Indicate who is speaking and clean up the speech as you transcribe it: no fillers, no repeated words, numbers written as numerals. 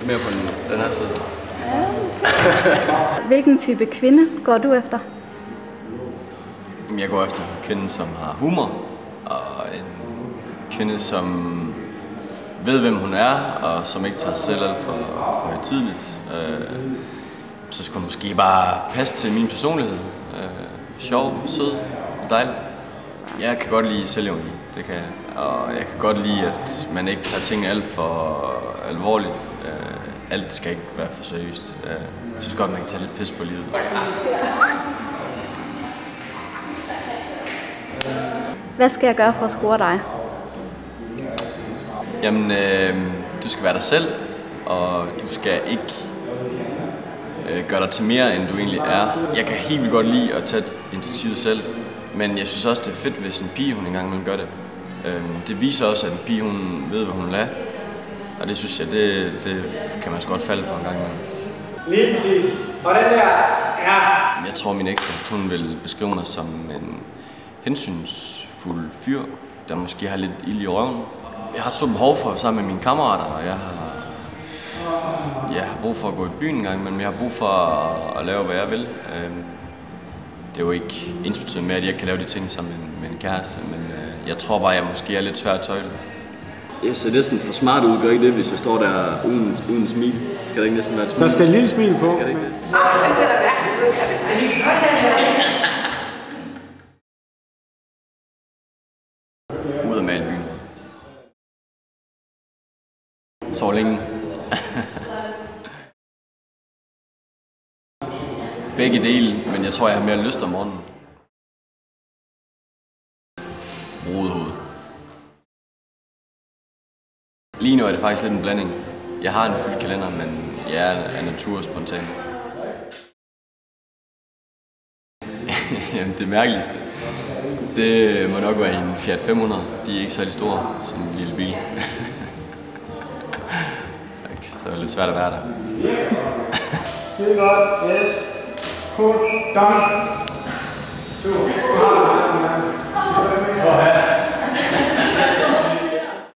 Speaker 1: mere på den her side.
Speaker 2: Ja, måske. Hvilken type kvinde går du efter?
Speaker 1: Jeg går efter en kvinde, som har humor, og en kvinde, som ved, hvem hun er, og som ikke tager sig selv alt for højtideligt. Så skulle hun måske bare passe til min personlighed. Sjov, sød, dejlig. Jeg kan godt lide selvjævning, det kan jeg. Og jeg kan godt lide, at man ikke tager tingene alt for alvorligt. Alt skal ikke være for seriøst. Jeg synes godt, man kan tage lidt pis på livet.
Speaker 2: Hvad skal jeg gøre for at score dig?
Speaker 1: Jamen, du skal være dig selv, og du skal ikke gøre dig til mere, end du egentlig er. Jeg kan helt vildt godt lide at tage initiativet selv, men jeg synes også, det er fedt, hvis en pige, hun engang gør det. Det viser også, at en pige, hun ved, hvad hun vil have, og det synes jeg, det kan man så godt falde for en gang imellem.
Speaker 3: Lige præcis. Og den der er...
Speaker 1: Jeg tror, min ekskæreste, hun vil beskrive mig som en hensynsfuld fyr, der måske har lidt ild i røven. Jeg har et stort behov for at være sammen med mine kammerater, og jeg har brug for at gå i byen en gang, men jeg har brug for at lave, hvad jeg vil. Det er jo ikke ensbetydende med, at jeg ikke kan lave de ting sammen med en kæreste, men jeg tror bare, at jeg måske er lidt svær at tøjle.
Speaker 4: Jeg ser næsten for smart ud, gør ikke det, hvis jeg står der uden smil? Skal der ikke næsten være et smil?
Speaker 3: Der skal et lille smil på.
Speaker 4: Skal det ikke det?
Speaker 5: Det ser da mærkeligt ud.
Speaker 1: Ud af male byen. Så længe. Begge dele, men jeg tror, jeg har mere lyst om morgenen. Rodet hoved. Lige nu er det faktisk lidt en blanding. Jeg har en fuld kalender, men jeg er natur og spontan. Jamen, det mærkeligste, det må nok være en Fiat 500. De er ikke særlig store, sådan en lille bil. Så det er lidt svært at være der.
Speaker 3: Skide godt, yes. Cool, done. 2, 3, 4, 5, 6, 7, 8, 9, 10.